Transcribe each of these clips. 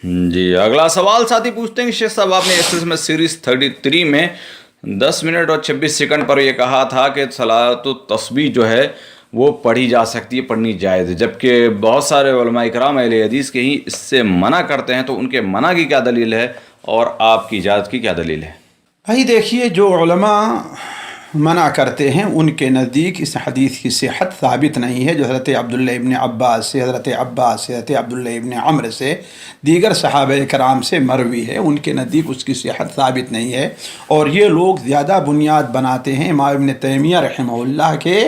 جی اگلا سوال ساتھی پوچھتے ہیں کہ شیخ صاحب آپ نے اس میں سیریز 33 میں 10 منٹ اور 26 سیکنڈ پر یہ کہا تھا کہ صلاۃ التسبیح جو ہے وہ پڑھی جا سکتی ہے، پڑھنی جائز ہے، جبکہ بہت سارے علماء کرام اہل حدیث کے ہی اس سے منع کرتے ہیں، تو ان کے منع کی کیا دلیل ہے اور آپ کی اجازت کی کیا دلیل ہے؟ بھائی دیکھیے، جو علماء منع کرتے ہیں ان کے نزدیک اس حدیث کی صحت ثابت نہیں ہے، جو حضرت عبداللہ ابن عباس سے، حضرت عبداللہ ابن عمر سے، دیگر صحابہ کرام سے مروی ہے، ان کے نزدیک اس کی صحت ثابت نہیں ہے، اور یہ لوگ زیادہ بنیاد بناتے ہیں امام ابن تیمیہ رحمہ اللہ کے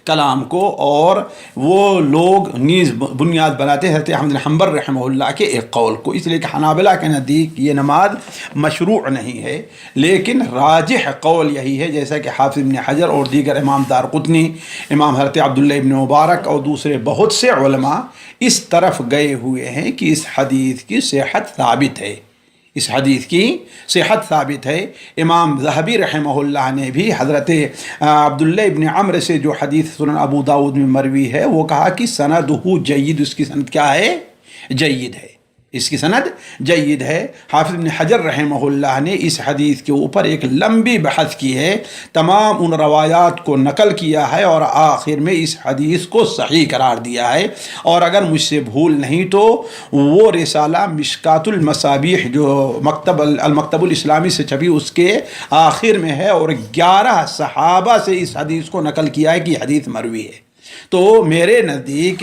کلام کو، اور وہ لوگ نیز بنیاد بناتے ہیں حضرت احمد بن حنبل رحمہ اللہ کے ایک قول کو، اس لیے کہ حنابلہ کے نزدیک یہ نماز مشروع نہیں ہے، لیکن راجح قول یہی ہے، جیسا کہ حافظ ابن حجر اور دیگر امام دارقطنی، امام حضرت عبداللہ ابن مبارک اور دوسرے بہت سے علماء اس طرف گئے ہوئے ہیں کہ اس حدیث کی صحت ثابت ہے، اس حدیث کی صحت ثابت ہے۔ امام ذہبی رحمہ اللہ نے بھی حضرت عبداللہ ابن عمر سے جو حدیث سنن ابو داود میں مروی ہے وہ کہا کہ سندہ جید، اس کی سند کیا ہے؟ جید ہے، اس کی سند جید ہے۔ حافظ ابن حجر رحمہ اللہ نے اس حدیث کے اوپر ایک لمبی بحث کی ہے، تمام ان روایات کو نقل کیا ہے اور آخر میں اس حدیث کو صحیح قرار دیا ہے، اور اگر مجھ سے بھول نہیں تو وہ رسالہ مشکات المصابیح جو المکتب الاسلامی سے چھپی اس کے آخر میں ہے، اور 11 صحابہ سے اس حدیث کو نقل کیا ہے کہ یہ حدیث مروی ہے۔ تو میرے نزدیک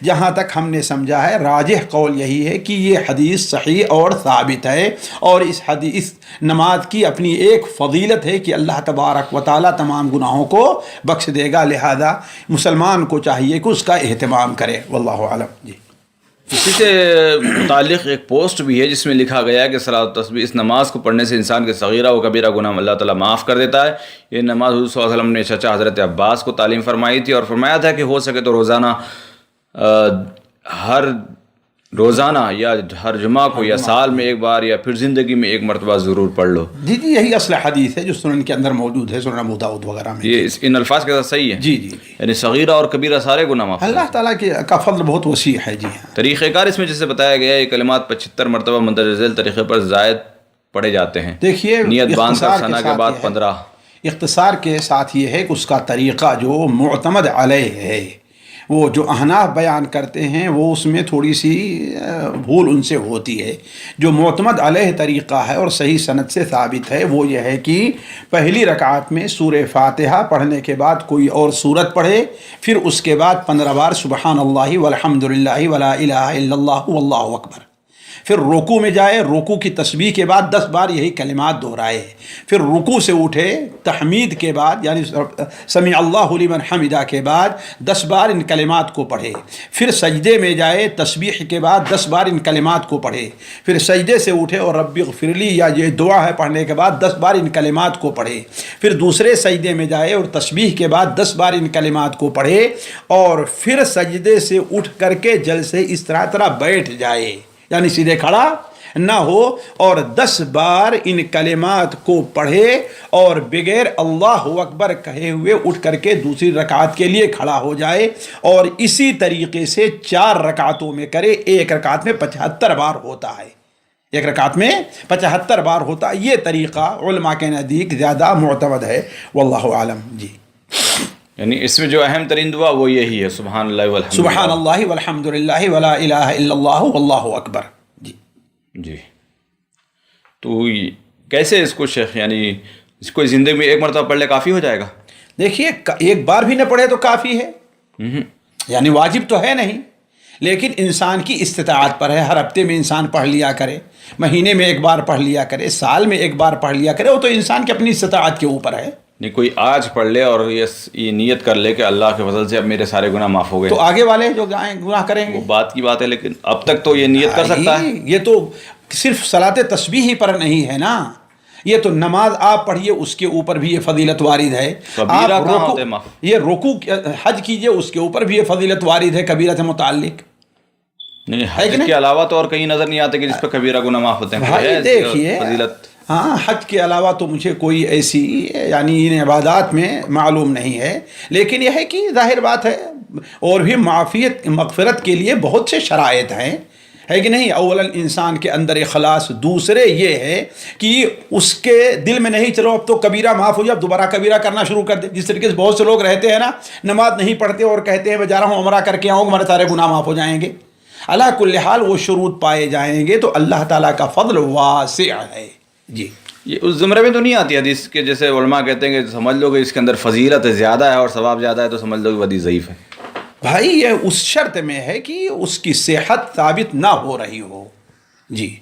جہاں تک ہم نے سمجھا ہے راجح قول یہی ہے کہ یہ حدیث صحیح اور ثابت ہے، اور اس حدیث نماز کی اپنی ایک فضیلت ہے کہ اللہ تبارک و تعالی تمام گناہوں کو بخش دے گا، لہذا مسلمان کو چاہیے کہ اس کا اہتمام کرے، واللہ اعلم۔ جی اسی سے متعلق ایک پوسٹ بھی ہے جس میں لکھا گیا ہے کہ صلاۃ التسبیح، اس نماز کو پڑھنے سے انسان کے صغیرہ و کبیرہ گناہ اللہ تعالیٰ معاف کر دیتا ہے۔ یہ نماز حضور صلی اللہ علیہ وسلم نے چچا حضرت عباس کو تعلیم فرمائی تھی، اور فرمایا تھا کہ ہو سکے تو روزانہ یا ہر جمعہ کو یا سال میں ایک بار یا پھر زندگی میں ایک مرتبہ ضرور پڑھ لو۔ جی یہی اصل حدیث ہے جو سنن کے اندر موجود ہے، سنن ابو داؤد وغیرہ میں۔ یہ ان الفاظ کے ساتھ صحیح ہے؟ جی یعنی صغیرہ اور کبیرہ سارے گناہ معاف۔ اللہ تعالیٰ کا فضل بہت وسیع ہے۔ جی ہاں، طریقہ کار اس میں جیسے بتایا گیا ہے، یہ کلمات 75 مرتبہ مندرجہ ذیل طریقے پر زائد پڑھے جاتے ہیں۔ دیکھیے نیت باندھ کر ثنا کے بعد 15۔ اختصار کے ساتھ یہ ہے کہ اس کا طریقہ جو معتمد علیہ ہے، وہ جو احناف بیان کرتے ہیں وہ اس میں تھوڑی سی بھول ان سے ہوتی ہے۔ جو معتمد علیہ طریقہ ہے اور صحیح سند سے ثابت ہے وہ یہ ہے کہ پہلی رکعت میں سورہ فاتحہ پڑھنے کے بعد کوئی اور سورت پڑھے، پھر اس کے بعد 15 بار سبحان اللہ والحمد للہ ولا الہ الا اللہ واللہ اکبر، پھر رکوع میں جائے، رکوع کی تسبیح کے بعد 10 بار یہی کلمات دہرائے، پھر رکوع سے اٹھے، تحمید کے بعد یعنی سمیع اللہ لمن حمدہ کے بعد 10 بار ان کلمات کو پڑھے، پھر سجدے میں جائے، تسبیح کے بعد 10 بار ان کلمات کو پڑھے، پھر سجدے سے اٹھے اور رب اغفر لی یا یہ دعا ہے پڑھنے کے بعد 10 بار ان کلمات کو پڑھے، پھر دوسرے سجدے میں جائے اور تسبیح کے بعد 10 بار ان کلمات کو پڑھے، اور پھر سجدے سے اٹھ کر کے جلسے اس طرح بیٹھ جائے، یعنی سیدھے کھڑا نہ ہو، اور 10 بار ان کلمات کو پڑھے اور بغیر اللہ اکبر کہے ہوئے اٹھ کر کے دوسری رکعت کے لیے کھڑا ہو جائے، اور اسی طریقے سے 4 رکعتوں میں کرے۔ ایک رکعت میں 75 بار ہوتا ہے، ایک رکعت میں 75 بار ہوتا ہے۔ یہ طریقہ علماء کے نزدیک زیادہ معتمد ہے، واللہ عالم۔ جی یعنی اس میں جو اہم ترین دعا وہ یہی ہے، سبحان اللہ والحمد للہ، سبحان اللہ والحمد للہ ولا الہ الا اللہ واللہ اکبر۔ جی تو کیسے اس کو شیخ، یعنی اس کو زندگی میں ایک مرتبہ پڑھ لے کافی ہو جائے گا؟ دیکھیے، ایک بار بھی نہ پڑھے تو کافی ہے، یعنی واجب تو ہے نہیں، لیکن انسان کی استطاعت پر ہے۔ ہر ہفتے میں انسان پڑھ لیا کرے، مہینے میں ایک بار پڑھ لیا کرے، سال میں ایک بار پڑھ لیا کرے، وہ تو انسان کی اپنی استطاعت کے اوپر ہے۔ نہیں کوئی آج پڑھ لے اور یہ نیت کر لے کہ اللہ کے فضل سے اب میرے سارے گناہ معاف ہو گئے، تو آگے والے جو گناہ کریں گے وہ بات کی بات ہے، لیکن اب تک تو یہ نیت کر سکتا ہے۔ یہ تو صرف صلاۃ تسبیح ہی پر نہیں ہے نا، یہ تو نماز آپ پڑھیے اس کے اوپر بھی یہ فضیلت وارد ہے۔ کبیرہ کہاں ہوتے ہیں معاف؟ یہ رکوع حج کیجئے اس کے اوپر بھی یہ فضیلت وارد ہے کبیرہ سے متعلق۔ نہیں، حج کے علاوہ تو اور کہیں نظر نہیں آتے کہ جس پہ کبیرہ گناہ معاف ہوتے ہیں۔ بھائی دیکھیے، فضیلت ہاں، حج کے علاوہ تو مجھے کوئی ایسی یعنی ان عبادات میں معلوم نہیں ہے، لیکن یہ ہے کہ ظاہر بات ہے اور بھی مغفرت کے لیے بہت سے شرائط ہیں، ہے کہ نہیں. اول انسان کے اندر اخلاص. دوسرے یہ ہے کہ اس کے دل میں نہیں چلو اب تو کبیرہ معاف ہو جائے اب دوبارہ کبیرہ کرنا شروع کر دے. جس طریقے سے بہت سے لوگ رہتے ہیں نا, نماز نہیں پڑھتے اور کہتے ہیں میں جا رہا ہوں عمرہ کر کے آؤں ہمارے سارے گناہ معاف ہو جائیں گے. علی کل حال وہ شروط پائے جائیں گے تو اللہ تعالیٰ کا فضل واسع ہے. جی یہ اس زمرے میں تو نہیں آتی حدیث کہ جیسے علماء کہتے ہیں کہ سمجھ لو کہ اس کے اندر فضیلت زیادہ ہے اور ثواب زیادہ ہے تو سمجھ لو کہ حدیث ضعیف ہے. بھائی یہ اس شرط میں ہے کہ اس کی صحت ثابت نہ ہو رہی ہو. جی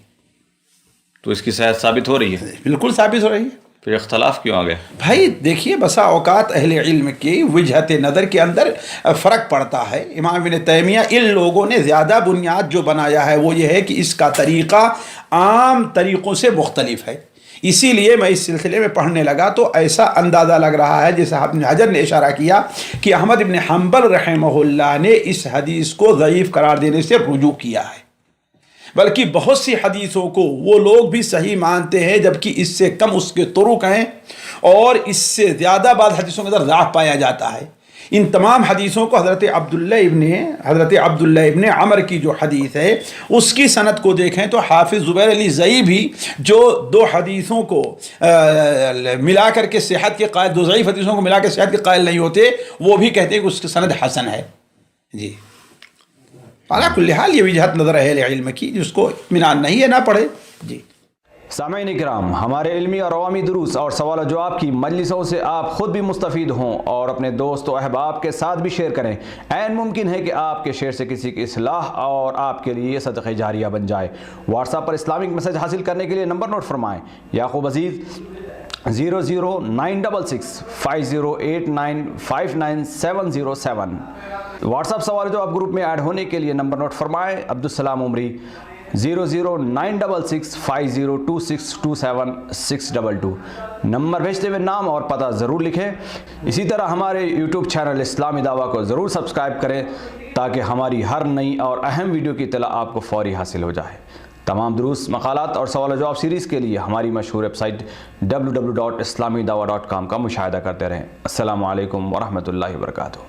تو اس کی صحت ثابت ہو رہی ہے, بالکل ثابت ہو رہی ہے. پھر اختلاف کیوں آ گیا؟ بھائی دیکھیے بسا اوقات اہل علم کی وجہت نظر کے اندر فرق پڑتا ہے. امام ابن تیمیہ ان لوگوں نے زیادہ بنیاد جو بنایا ہے وہ یہ ہے کہ اس کا طریقہ عام طریقوں سے مختلف ہے. اسی لیے میں اس سلسلے میں پڑھنے لگا تو ایسا اندازہ لگ رہا ہے جیسا ابن حجر نے اشارہ کیا کہ احمد ابن حنبل رحمہ اللہ نے اس حدیث کو ضعیف قرار دینے سے رجوع کیا ہے, بلکہ بہت سی حدیثوں کو وہ لوگ بھی صحیح مانتے ہیں جبکہ اس سے کم اس کے طرق ہیں اور اس سے زیادہ بعض حدیثوں کے اندر ضعف پایا جاتا ہے. ان تمام حدیثوں کو حضرت عبداللہ ابن عمر کی جو حدیث ہے اس کی سند کو دیکھیں تو حافظ زبیر علی زئی بھی جو دو حدیثوں کو ملا کر کے صحت کے قائل, دو ضعیف حدیثوں کو ملا کے صحت کے قائل نہیں ہوتے, وہ بھی کہتے ہیں کہ اس کی سند حسن ہے. جی علی کل حال یہ وجہت نظر ہے علم کی جس کو اطمینان نہیں ہے نہ پڑھے. جی سامعین کرام, ہمارے علمی اور عوامی دروس اور سوال و جواب کی مجلسوں سے آپ خود بھی مستفید ہوں اور اپنے دوست و احباب کے ساتھ بھی شیئر کریں. عین ممکن ہے کہ آپ کے شیئر سے کسی کی اصلاح اور آپ کے لیے صدقہ جاریہ بن جائے. واٹس ایپ پر اسلامک میسج حاصل کرنے کے لیے نمبر نوٹ فرمائیں. یعقوب عزیز 0098895989707. واٹس ایپ سوال جو آپ گروپ میں ایڈ ہونے کے لیے نمبر نوٹ فرمائیں. عبدالسلام عمری 00966502627 نمبر بھیجتے ہوئے نام اور پتہ ضرور لکھیں. اسی طرح ہمارے یوٹیوب چینل اسلامی دعویٰ کو ضرور سبسکرائب کریں تاکہ ہماری ہر نئی اور اہم ویڈیو کی اطلاع آپ کو فوری حاصل ہو جائے. تمام دروس, مقالات اور سوال و جواب سیریز کے لیے ہماری مشہور ویب سائٹ www.islamidawah.com کا مشاہدہ کرتے رہیں. السلام علیکم ورحمۃ اللہ وبرکاتہ.